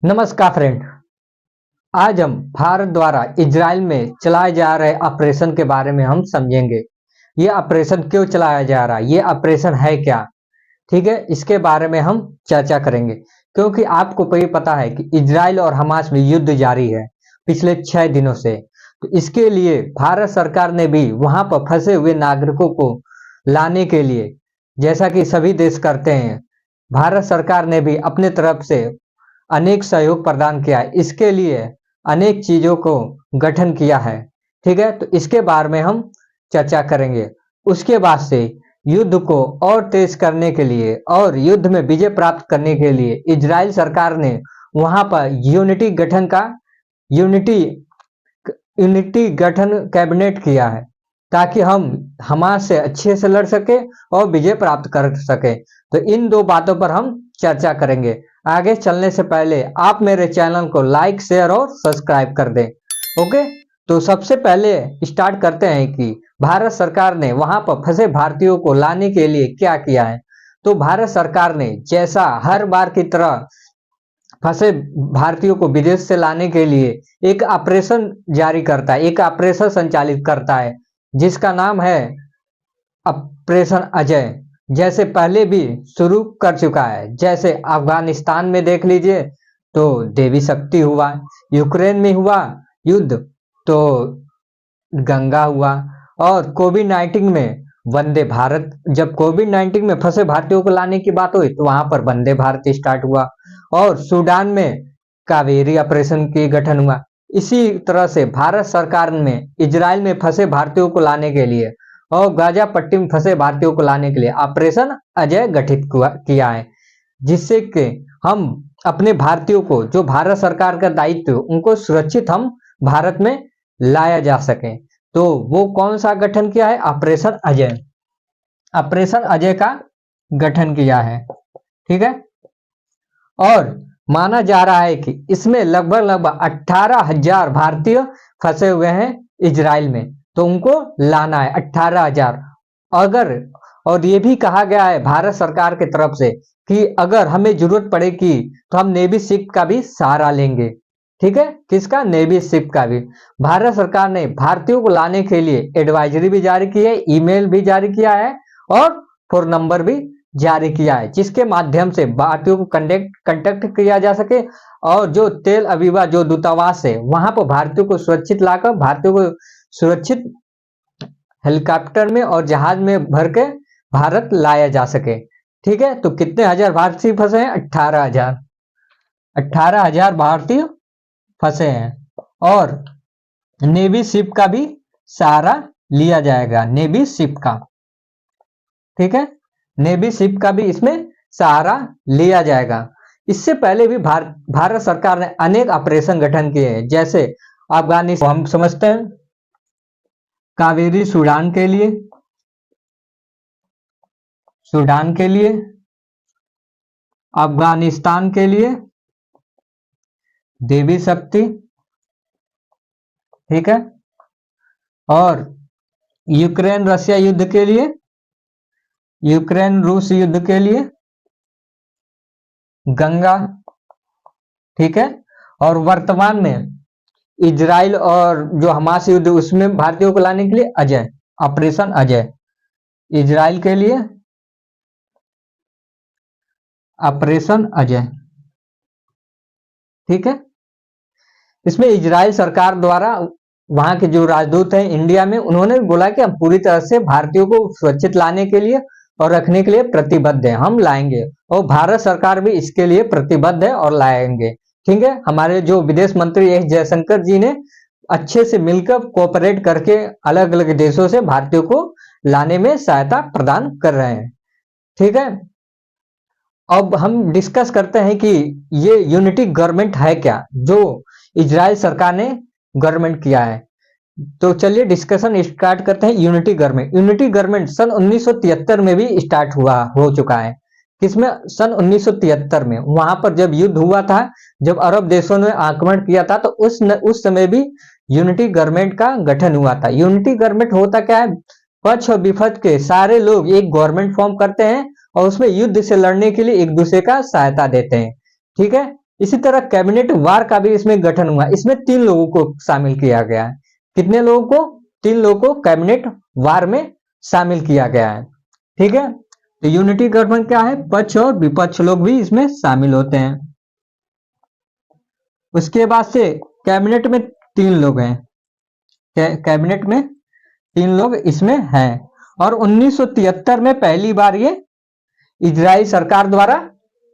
नमस्कार फ्रेंड। आज हम भारत द्वारा इजराइल में चलाए जा रहे ऑपरेशन के बारे में हम समझेंगे। ये ऑपरेशन क्यों चलाया जा रहा है, ये ऑपरेशन है क्या, ठीक है, इसके बारे में हम चर्चा करेंगे। क्योंकि आपको भी पता है कि इजराइल और हमास में युद्ध जारी है पिछले 6 दिनों से। तो इसके लिए भारत सरकार ने भी वहां पर फंसे हुए नागरिकों को लाने के लिए, जैसा कि सभी देश करते हैं, भारत सरकार ने भी अपने तरफ से अनेक सहयोग प्रदान किया है। इसके लिए अनेक चीजों को गठन किया है, ठीक है। तो इसके बारे में हम चर्चा करेंगे। उसके बाद से युद्ध को और तेज करने के लिए और युद्ध में विजय प्राप्त करने के लिए इजराइल सरकार ने वहां पर यूनिटी यूनिटी गठन कैबिनेट किया है, ताकि हम हमास से अच्छे से लड़ सके और विजय प्राप्त कर सके। तो इन दो बातों पर हम चर्चा करेंगे। आगे चलने से पहले आप मेरे चैनल को लाइक, शेयर और सब्सक्राइब कर दें। ओके, तो सबसे पहले स्टार्ट करते हैं कि भारत सरकार ने वहां पर फंसे भारतीयों को लाने के लिए क्या किया है। तो भारत सरकार ने जैसा हर बार की तरह फंसे भारतीयों को विदेश से लाने के लिए एक ऑपरेशन जारी करता है, एक ऑपरेशन संचालित करता है, जिसका नाम है ऑपरेशन अजय। जैसे पहले भी शुरू कर चुका है, जैसे अफगानिस्तान में देख लीजिए तो देवी शक्ति हुआ, यूक्रेन में हुआ युद्ध तो गंगा हुआ, और कोविड-19 में वंदे भारत, जब कोविड-19 में फंसे भारतीयों को लाने की बात हुई तो वहां पर वंदे भारत स्टार्ट हुआ, और सूडान में कावेरी ऑपरेशन की गठन हुआ। इसी तरह से भारत सरकार ने इजराइल में फंसे भारतीयों को लाने के लिए और गाजा पट्टी में फंसे भारतीयों को लाने के लिए ऑपरेशन अजय गठित किया है, जिससे कि हम अपने भारतीयों को, जो भारत सरकार का दायित्व, उनको सुरक्षित हम भारत में लाया जा सके। तो वो कौन सा गठन किया है? ऑपरेशन अजय। ऑपरेशन अजय का गठन किया है, ठीक है। और माना जा रहा है कि इसमें लगभग 18,000 भारतीय फंसे हुए हैं इजराइल में, तो उनको लाना है 18,000। अगर, और ये भी कहा गया है भारत सरकार की तरफ से कि अगर हमें जरूरत पड़ेगी तो हम नेवी शिप का भी सहारा लेंगे, ठीक है। किसका? नेवी शिप का भी। भारत सरकार ने भारतीयों को लाने के लिए एडवाइजरी भी जारी की है, ईमेल भी जारी किया है और फोन नंबर भी जारी किया है, जिसके माध्यम से भारतीयों को कंटेक्ट किया जा सके, और जो तेल अवीवा जो दूतावास है वहां पर भारतीयों को सुरक्षित लाकर भारतीयों को सुरक्षित हेलीकॉप्टर में और जहाज में भर के भारत लाया जा सके, ठीक है। तो कितने हजार भारतीय फंसे हैं? 18,000। 18,000 भारतीय फंसे हैं, और नेवी शिप का भी सहारा लिया जाएगा, नेवी शिप का, ठीक है। नेवी शिप का भी इसमें सहारा लिया जाएगा। इससे पहले भी भारत सरकार ने अनेक ऑपरेशन गठन किए हैं, जैसे अफगानिस्तान हम समझते हैं, कावेरी सूडान के लिए, सूडान के लिए, अफगानिस्तान के लिए देवी शक्ति, ठीक है, और यूक्रेन रशिया युद्ध के लिए, यूक्रेन रूस युद्ध के लिए गंगा, ठीक है। और वर्तमान में इजराइल और जो हमास युद्ध, उसमें भारतीयों को लाने के लिए अजय, ऑपरेशन अजय। इजराइल के लिए ऑपरेशन अजय, ठीक है। इसमें इजराइल सरकार द्वारा वहां के जो राजदूत हैं इंडिया में, उन्होंने बोला कि हम पूरी तरह से भारतीयों को सुरक्षित लाने के लिए और रखने के लिए प्रतिबद्ध है, हम लाएंगे, और भारत सरकार भी इसके लिए प्रतिबद्ध है और लाएंगे, ठीक है। हमारे जो विदेश मंत्री एस जयशंकर जी ने अच्छे से मिलकर कोऑपरेट करके अलग अलग देशों से भारतीयों को लाने में सहायता प्रदान कर रहे हैं, ठीक है। अब हम डिस्कस करते हैं कि ये यूनिटी गवर्नमेंट है क्या, जो इजराइल सरकार ने गवर्नमेंट किया है। तो चलिए डिस्कशन स्टार्ट करते हैं। यूनिटी गवर्नमेंट, यूनिटी गवर्नमेंट सन 1973 में भी स्टार्ट हो चुका है। किसमें? सन 1973 में। वहां पर जब युद्ध हुआ था, जब अरब देशों ने आक्रमण किया था, तो उस समय भी यूनिटी गवर्नमेंट का गठन हुआ था। यूनिटी गवर्नमेंट होता क्या है? पक्ष और विपक्ष के सारे लोग एक गवर्नमेंट फॉर्म करते हैं और उसमें युद्ध से लड़ने के लिए एक दूसरे का सहायता देते हैं, ठीक है। इसी तरह कैबिनेट वार का भी इसमें गठन हुआ, इसमें 3 लोगों को शामिल किया गया है। कितने लोगों को? 3 लोगों को कैबिनेट वार में शामिल किया गया है। ठीक है, तो यूनिटी गवर्नमेंट क्या है? पक्ष और विपक्ष लोग भी इसमें शामिल होते हैं। उसके बाद से कैबिनेट में 3 लोग हैं, कैबिनेट में 3 लोग इसमें हैं। और 1973 में पहली बार ये इजराइल सरकार द्वारा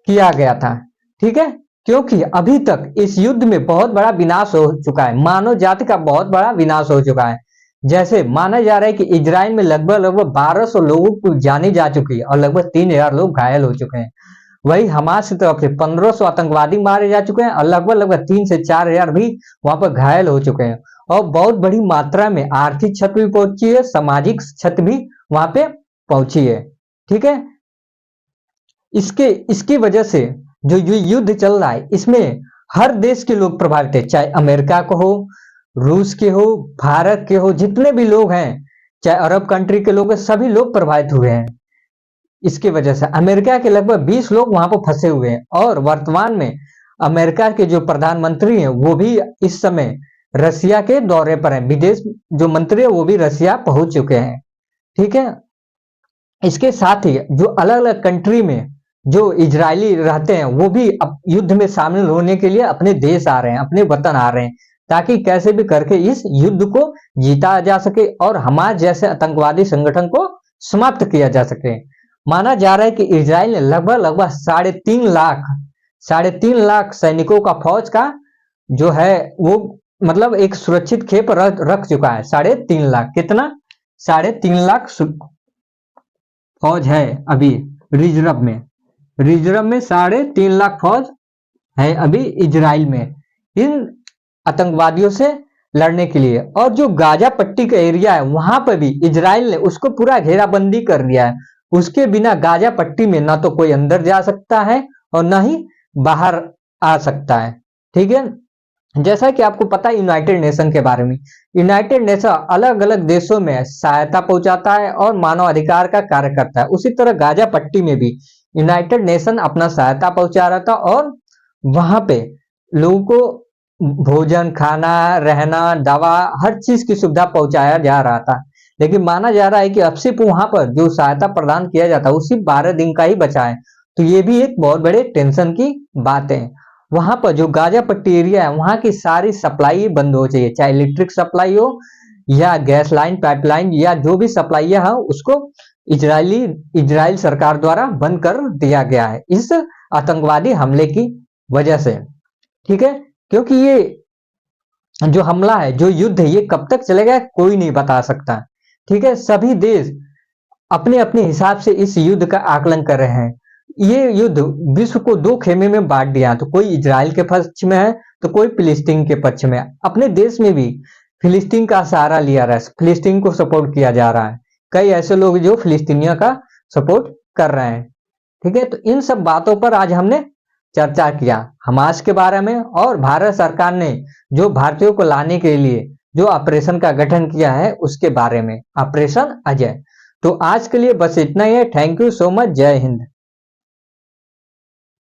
किया गया था। ठीक है, क्योंकि अभी तक इस युद्ध में बहुत बड़ा विनाश हो चुका है, मानव जाति का बहुत बड़ा विनाश हो चुका है। जैसे माना जा रहा है कि इजराइल में लगभग 1200 लोगों को जानी जा चुकी है और लगभग 3000 लोग घायल हो चुके हैं। वही हमास की तरफ से 1500 आतंकवादी मारे जा चुके हैं और लगभग 3 से 4000 भी वहां पर घायल हो चुके हैं। और बहुत बड़ी मात्रा में आर्थिक क्षति भी पहुंची है, सामाजिक क्षति भी वहां पे पहुंची है। ठीक है, इसकी वजह से जो युद्ध चल रहा है इसमें हर देश के लोग प्रभावित है, चाहे अमेरिका को हो, रूस के हो, भारत के हो, जितने भी लोग हैं, चाहे अरब कंट्री के लोग हैं, सभी लोग प्रभावित हुए हैं। इसकी वजह से अमेरिका के लगभग 20 लोग वहां पर फंसे हुए हैं और वर्तमान में अमेरिका के जो प्रधानमंत्री हैं वो भी इस समय रसिया के दौरे पर हैं। विदेश जो मंत्री है वो भी रसिया पहुंच चुके हैं। ठीक है, इसके साथ ही जो अलग अलग कंट्री में जो इजरायली रहते हैं वो भी अब युद्ध में शामिल होने के लिए अपने देश आ रहे हैं, अपने वतन आ रहे हैं, ताकि कैसे भी करके इस युद्ध को जीता जा सके और हमास जैसे आतंकवादी संगठन को समाप्त किया जा सके। माना जा रहा है कि इजराइल ने लगभग 3.5 लाख सैनिकों का फौज का जो है वो मतलब एक सुरक्षित खेप रख चुका है। 3.5 लाख, कितना? 3.5 लाख फौज है अभी रिजर्व में 3.5 लाख फौज है अभी इजराइल में इन आतंकवादियों से लड़ने के लिए। और जो गाजा पट्टी का एरिया है वहां पर भी इजराइल ने उसको पूरा घेराबंदी कर दिया है। उसके बिना गाजा पट्टी में ना तो कोई अंदर जा सकता है और ना ही बाहर आ सकता है। ठीक है, जैसा कि आपको पता है यूनाइटेड नेशन के बारे में, यूनाइटेड नेशन अलग अलग देशों में सहायता पहुंचाता है और मानव अधिकार का कार्य करता है। उसी तरह गाजा पट्टी में भी यूनाइटेड नेशन अपना सहायता पहुंचा रहा था और वहां पे लोगों को भोजन, खाना, रहना, दवा, हर चीज की सुविधा पहुंचाया जा रहा था। लेकिन माना जा रहा है कि अब सिर्फ वहां पर जो सहायता प्रदान किया जाता है वो सिर्फ 12 दिन का ही बचा है। तो ये भी एक बहुत बड़े टेंशन की बात है। वहां पर जो गाजा पट्टी एरिया है वहां की सारी सप्लाई बंद हो चाहिए, चाहे इलेक्ट्रिक सप्लाई हो या गैस लाइन, पाइपलाइन या जो भी सप्लाई है उसको इजराइल सरकार द्वारा बंद कर दिया गया है इस आतंकवादी हमले की वजह से। ठीक है, क्योंकि ये जो हमला है, जो युद्ध है, ये कब तक चलेगा कोई नहीं बता सकता। ठीक है, सभी देश अपने अपने हिसाब से इस युद्ध का आकलन कर रहे हैं। ये युद्ध विश्व को 2 खेमे में बांट दिया, तो कोई इजराइल के पक्ष में है तो कोई फिलिस्तीन के पक्ष में है। अपने देश में भी फिलिस्तीन का सहारा लिया रहा है, फिलिस्तीन को सपोर्ट किया जा रहा है। कई ऐसे लोग जो फिलिस्तीनियों का सपोर्ट कर रहे हैं। ठीक है, तो इन सब बातों पर आज हमने चर्चा किया, हमास के बारे में और भारत सरकार ने जो भारतीयों को लाने के लिए जो ऑपरेशन का गठन किया है उसके बारे में, ऑपरेशन अजय। तो आज के लिए बस इतना ही है। Thank you so much. जय हिंद।